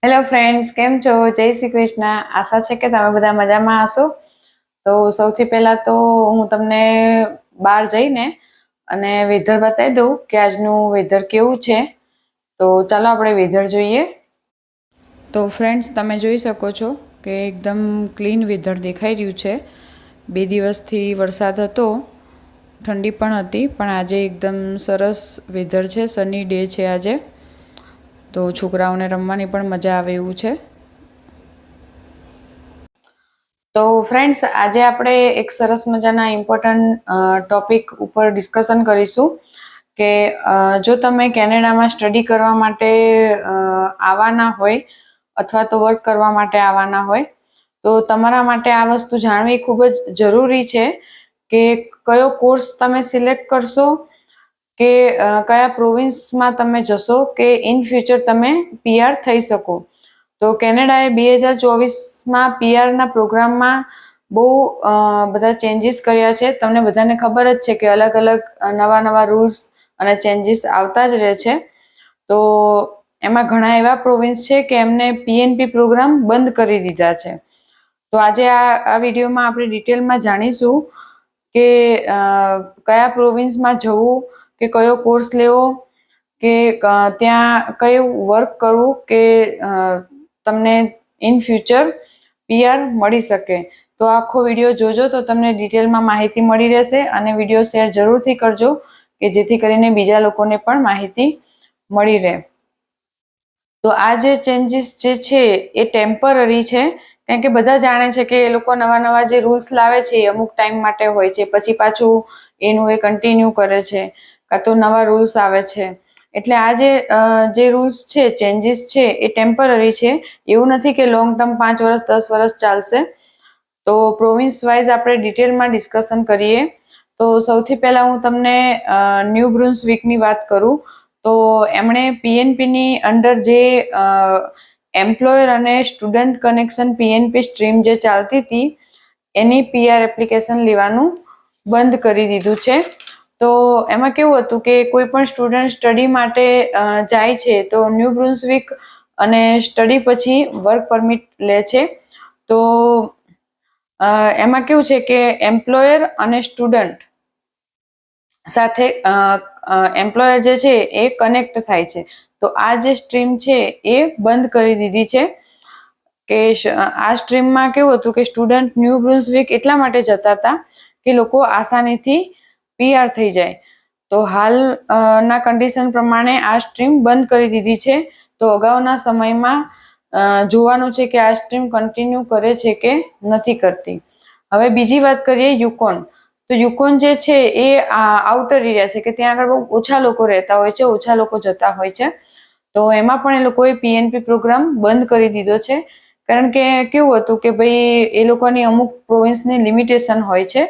Hello friends, કેમ છો? જય શ્રી કૃષ્ણ. આશા છે કે તમે બધા મજામાં હશો. તો સૌથી પહેલા તો હું તમને બહાર જઈને અને વેધર બતાવી દઉં કે આજનું વેધર કેવું છે. તો ચાલો આપણે વેધર જોઈએ. તો ફ્રેન્ડ્સ, તમે જોઈ શકો છો કે એકદમ ક્લીન વેધર દેખાઈ રહ્યું છે. 2 દિવસથી વરસાદ હતો, ઠંડી પણ હતી, પણ આજે એકદમ સરસ વેધર છે. સની ડે છે આજે, તો છોકરાઓને રમવાની પણ મજા આવે એવું છે. તો ફ્રેન્ડ્સ, આજે આપણે એક સરસ મજાના ઇમ્પોર્ટન્ટ ટોપિક ઉપર ડિસ્કશન કરીશું કે જો તમે કેનેડામાં સ્ટડી કરવા માટે આવવાના હોય અથવા તો વર્ક કરવા માટે આવવાના હોય તો તમારા માટે આ વસ્તુ જાણવી ખૂબ જ જરૂરી છે કે કયો કોર્સ તમે સિલેક્ટ કરશો, કે કયા પ્રોવિન્સમાં તમે જશો કે ઇન ફ્યુચર તમે PR થઈ શકો. તો કેનેડાએ 2024માં PRના પ્રોગ્રામમાં બહુ બધા ચેન્જીસ કર્યા છે. તમને બધાને ખબર જ છે કે અલગ અલગ નવા રૂલ્સ અને ચેન્જીસ આવતા જ રહે છે. તો એમાં ઘણા એવા પ્રોવિન્સ છે કે એમને PNP પ્રોગ્રામ બંધ કરી દીધા છે. તો આજે આ વિડીયોમાં આપણે ડિટેલમાં જાણીશું કે કયા પ્રોવિન્સમાં જવું, કે કયો કોર્સ લેવો, કે ત્યાં કયું વર્ક કરવું કે તમને ઇન ફ્યુચર PR મળી શકે. તો આખો વિડીયો જોજો તો તમને ડિટેલમાં માહિતી મળી રહેશે, અને વિડીયો શેર જરૂરથી કરજો કે જેથી કરીને બીજા લોકોને પણ માહિતી મળી રહે. તો આ જે ચેન્જીસ જે છે એ ટેમ્પરરી છે, કારણ કે બધા જાણે છે કે એ લોકો નવા જે રૂલ્સ લાવે છે એ અમુક ટાઈમ માટે હોય છે, પછી પાછું એનું એ કન્ટિન્યુ કરે છે, કાં તો નવા રૂલ્સ આવે છે. એટલે આ જે રૂલ્સ છે, ચેન્જીસ છે, એ ટેમ્પરરી છે. એવું નથી કે લોંગ ટર્મ 5 વર્ષ 10 વર્ષ ચાલશે. તો પ્રોવિન્સ વાઇઝ આપણે ડિટેલમાં ડિસ્કશન કરીએ. તો સૌથી પહેલાં હું તમને ન્યૂ બ્રુન્સવિકની વાત કરું તો એમણે PNPની અંડર જે એમ્પ્લોયર અને સ્ટુડન્ટ કનેક્શન PNP સ્ટ્રીમ જે ચાલતી હતી એની PR એપ્લિકેશન લેવાનું બંધ કરી દીધું છે. તો એમાં કેવું હતું કે કોઈ પણ સ્ટુડન્ટ સ્ટડી માટે જાય છે તો ન્યૂ બ્રુન્સવિક અને સ્ટડી પછી વર્ક પરમિટ લે છે. તો એમાં કેવું છે કે એમ્પ્લોયર અને સ્ટુડન્ટ સાથે એમ્પ્લોયર જે છે એ કનેક્ટ થાય છે. તો આ જે સ્ટ્રીમ છે એ બંધ કરી દીધી છે. કે આ સ્ટ્રીમમાં કેવું હતું કે સ્ટુડન્ટ ન્યૂ બ્રુન્સવિક એટલા માટે જતા હતા કે લોકો આસાનીથી PR થઈ જાય. તો હાલના કન્ડિશન પ્રમાણે આ સ્ટ્રીમ બંધ કરી દીધી છે. તો અગાઉના સમયમાં જોવાનું છે કે આ સ્ટ્રીમ કન્ટિન્યુ કરે છે કે નથી કરતી. હવે બીજી વાત કરીએ યુકોન. તો યુકોન જે છે એ આઉટર એરિયા છે, કે ત્યાં આગળ બહુ ઓછા લોકો રહેતા હોય છે, ઓછા લોકો જતા હોય છે. તો એમાં પણ એ લોકોએ PNP પ્રોગ્રામ બંધ કરી દીધો છે. કારણ કે કેવું હતું કે ભાઈ એ લોકોની અમુક પ્રોવિન્સની લિમિટેશન હોય છે.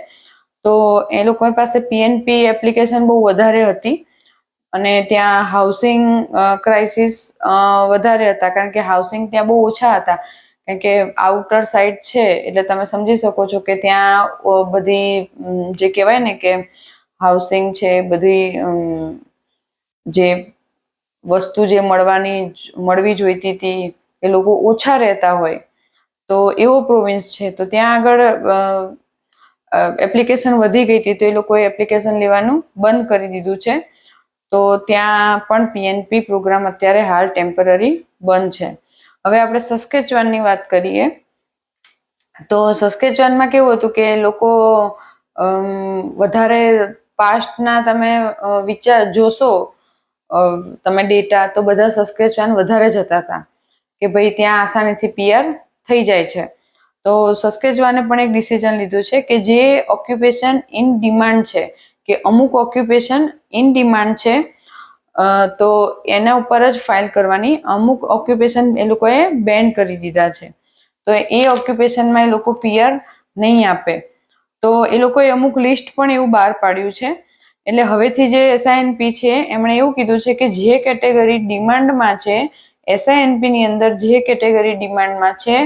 તો એ લોકો પાસે PNP એપ્લિકેશન બહુ વધારે હતી, અને ત્યાં હાઉસિંગ ક્રાઇસિસ વધારે હતા, કારણ કે હાઉસિંગ ત્યાં બહુ ઓછા હતા. કારણ કે આઉટર સાઇડ છે એટલે તમે સમજી શકો છો કે ત્યાં બધી જે કહેવાય ને કે હાઉસિંગ છે, બધી જે વસ્તુ જે મળવી જોઈતી હતી એ લોકો ઓછા રહેતા હોય, તો એવો પ્રોવિન્સ છે. તો ત્યાં આગળ એપ્લિકેશન વધી ગઈ હતી, તો એ લોકોએ એપ્લિકેશન લેવાનું બંધ કરી દીધું છે. તો ત્યાં પણ PNP પ્રોગ્રામ અત્યારે હાલ ટેમ્પરરી બંધ છે. હવે આપણે સસ્કેચુઅનની વાત કરીએ. તો સસ્કેચુઅનમાં કેવું હતું કે લોકો વધારે પાસ્ટના તમે જોશો તમે ડેટા, તો બધા સસ્કેચુઅન વધારે જતા હતા કે ભાઈ ત્યાં આસાનીથી PR થઈ જાય છે. તો સસ્કેચુઅને પણ એક ડિસિઝન લીધું છે કે જે ઓક્યુપેશન ઇન ડિમાન્ડ છે, કે અમુક ઓક્યુપેશન ઇન ડિમાન્ડ છે, તો એના ઉપર જ ફાઇલ કરવાની. અમુક ઓક્યુપેશન એ લોકોએ બેન કરી દીધા છે. તો એ ઓક્યુપેશનમાં એ લોકો PR નહીં આપે. તો એ લોકોએ અમુક લિસ્ટ પણ એવું બહાર પાડ્યું છે. એટલે હવેથી જે SINP છે એમણે એવું કીધું છે કે જે કેટેગરી ડિમાન્ડમાં છે, SINPની અંદર જે કેટેગરી ડિમાન્ડમાં છે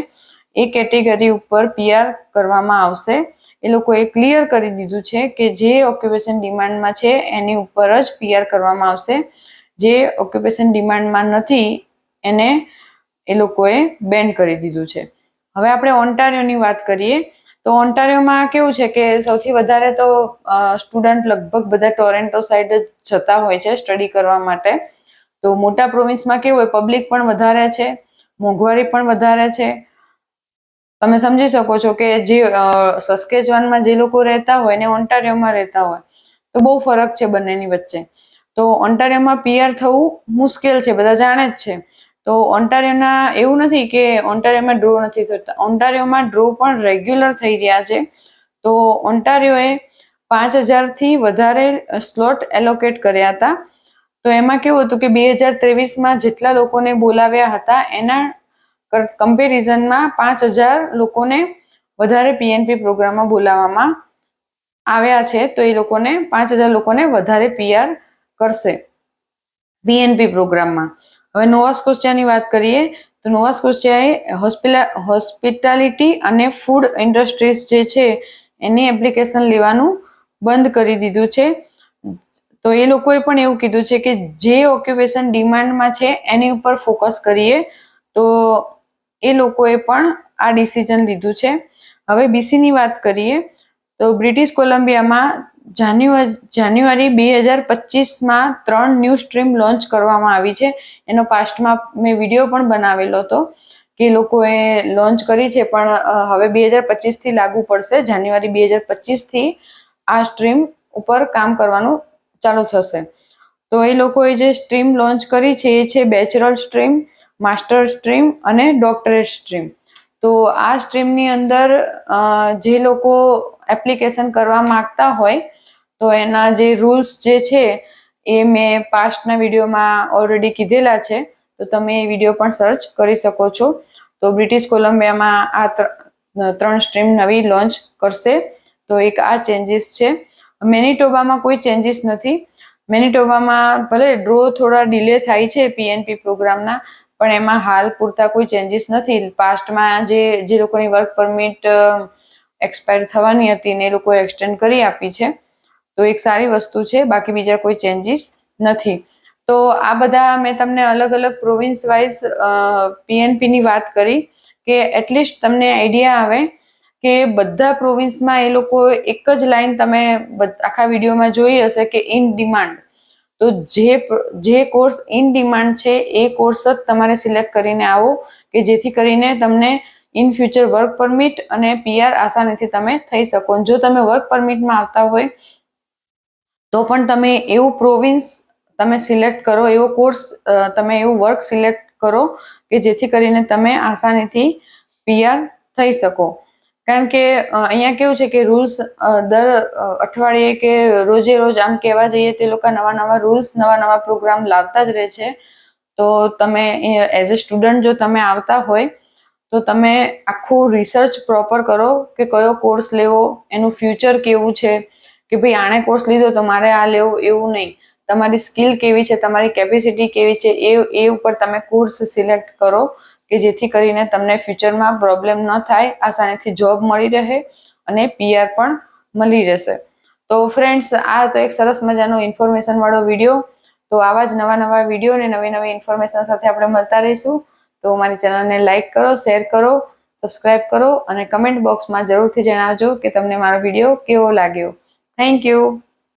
એ કેટેગરી ઉપર PR કરવામાં આવશે. એ લોકોએ ક્લિયર કરી દીધું છે કે જે ઓક્યુપેશન ડિમાન્ડમાં છે એની ઉપર જ PR કરવામાં આવશે. જે ઓક્યુપેશન ડિમાન્ડમાં નથી એને એ લોકોએ બેન કરી દીધું છે. હવે આપણે ઓન્ટારિયોની વાત કરીએ તો ઓન્ટારિયોમાં કેવું છે કે સૌથી વધારે તો સ્ટુડન્ટ લગભગ બધા ટોરેન્ટો સાઈડ જ જતા હોય છે સ્ટડી કરવા માટે. તો મોટા પ્રોવિન્સમાં કેવું હોય, પબ્લિક પણ વધારે છે, મોંઘવારી પણ વધારે છે. તમે સમજી શકો છો કે જે સસ્કેચવાનમાં જે લોકો રહેતા હોય ને ઓન્ટારિયોમાં રહેતા હોય તો બહુ ફરક છે બંનેની વચ્ચે. તો ઓન્ટારિયોમાં પીઆર થવું મુશ્કેલ છે, બધા જાણે જ છે. તો ઓન્ટારિયોના એવું નથી કે ઓન્ટારિયોમાં ડ્રો નથી થતા, ઓન્ટારિયોમાં ડ્રો પણ રેગ્યુલર થઈ રહ્યા છે. તો ઓન્ટારિયોએ 5000થી વધારે સ્લોટ એલોકેટ કર્યા હતા. તો એમાં કેવું હતું કે 2023માં જેટલા લોકોને બોલાવ્યા હતા એના કમ્પેરિઝનમાં 5000 લોકોને વધારે પીએનપી પ્રોગ્રામમાં બોલાવવામાં આવ્યા છે. તો એ લોકોને 5000 લોકોને વધારે પીઆર કરશે પીએનપી પ્રોગ્રામમાં. હવે નોવા સ્કોશિયાની વાત કરીએ તો નોવા સ્કોશિયાએ હોસ્પિટાલિટી અને ફૂડ ઇન્ડસ્ટ્રીઝ જે છે એની એપ્લિકેશન લેવાનું બંધ કરી દીધું છે. તો એ લોકોએ પણ એવું કીધું છે કે જે ઓક્યુપેશન ડિમાન્ડમાં છે એની ઉપર ફોકસ કરીએ. તો એ લોકોએ પણ આ ડિસિઝન લીધું છે. હવે બીસીની વાત કરીએ તો બ્રિટિશ કોલંબિયામાં જાન્યુઆરી 2025માં 3 ન્યૂ સ્ટ્રીમ લોન્ચ કરવામાં આવી છે. એનો પાસ્ટમાં મેં વિડીયો પણ બનાવેલો હતો કે લોકોએ લોન્ચ કરી છે, પણ હવે 2025થી લાગુ પડશે. જાન્યુઆરી 2025થી આ સ્ટ્રીમ ઉપર કામ કરવાનું ચાલુ થશે. તો એ લોકોએ જે સ્ટ્રીમ લોન્ચ કરી છે એ છે બેચલર સ્ટ્રીમ, માસ્ટર સ્ટ્રીમ અને ડોક્ટરેટ સ્ટ્રીમ. તો આ સ્ટ્રીમની અંદર જે લોકો એપ્લિકેશન કરવા માંગતા હોય તો એના જે રૂલ્સ જે છે એ મેં પાસ્ટના વિડીયોમાં ઓલરેડી કીધેલા છે. તો તમે એ વિડીયો પણ સર્ચ કરી શકો છો. તો બ્રિટિશ કોલંબિયામાં આ 3 સ્ટ્રીમ નવી લોન્ચ કરશે. તો એક આ ચેન્જીસ છે. મેનિટોબામાં કોઈ ચેન્જીસ નથી. મેનિટોબામાં ભલે ડ્રો થોડા ડિલે થાય છે પીએનપી પ્રોગ્રામના, પણ એમાં હાલ પૂરતા કોઈ ચેન્જીસ નથી. પાસ્ટમાં જે લોકોની વર્ક પરમિટ એક્સપાયર થવાની હતી ને એ લોકોએ એક્સટેન્ડ કરી આપી છે. તો એક સારી વસ્તુ છે, બાકી બીજા કોઈ ચેન્જીસ નથી. તો આ બધા મેં તમને અલગ અલગ પ્રોવિન્સ વાઇઝ પીએનપીની વાત કરી કે એટલીસ્ટ તમને આઈડિયા આવે કે બધા પ્રોવિન્સમાં એ લોકો એક જ લાઈન તમે આખા વિડીયોમાં જોઈ હશે કે ઇન ડિમાન્ડ. તો જે કોર્સ ઇન ડિમાન્ડ છે એ કોર્સ જ તમારે સિલેક્ટ કરીને આવો કે જેથી કરીને તમને ઇન ફ્યુચર વર્ક પરમિટ અને પીઆર આસાનીથી તમે થઈ શકો. જો તમે વર્ક પરમિટમાં આવતા હોય તો પણ તમે એવું પ્રોવિન્સ તમે સિલેક્ટ કરો, એવો કોર્સ તમે એવું વર્ક સિલેક્ટ કરો કે જેથી કરીને તમે આસાનીથી પીઆર થઈ શકો. કારણ કે અહીંયા કેવું છે કે રૂલ્સ દર અઠવાડિયે કે રોજે રોજ આમ કહેવા જઈએ તે લોકો નવા નવા રૂલ્સ, નવા નવા પ્રોગ્રામ લાવતા જ રહે છે. તો તમે એઝ અ સ્ટુડન્ટ જો તમે આવતા હોય તો તમે આખું રિસર્ચ પ્રોપર કરો કે કયો કોર્સ લેવો, એનું ફ્યુચર કેવું છે, કે ભાઈ આણે કોર્સ લીધો તો મારે આ લેવું એવું નહીં. તમારી સ્કિલ કેવી છે, તમારી કેપેસિટી કેવી છે એ ઉપર તમે કોર્સ સિલેક્ટ કરો કે જેથી કરીને તમને ફ્યુચરમાં પ્રોબ્લેમ ન થાય, આસાનીથી જોબ મળી રહે અને પીઆર પણ મળી રહેશે. તો ફ્રેન્ડ્સ, આ તો એક સરસ મજાનો ઇન્ફોર્મેશન વાળો વિડીયો. તો આવા જ નવા નવા વિડીયો અને નવી નવી ઇન્ફોર્મેશન સાથે આપણે મળતા રહીશું. તો મારી ચેનલને લાઇક કરો, શેર કરો, સબસ્ક્રાઇબ કરો અને કમેન્ટ બોક્સમાં જરૂરથી જણાવજો કે તમને મારો વિડીયો કેવો લાગ્યો. Thank you.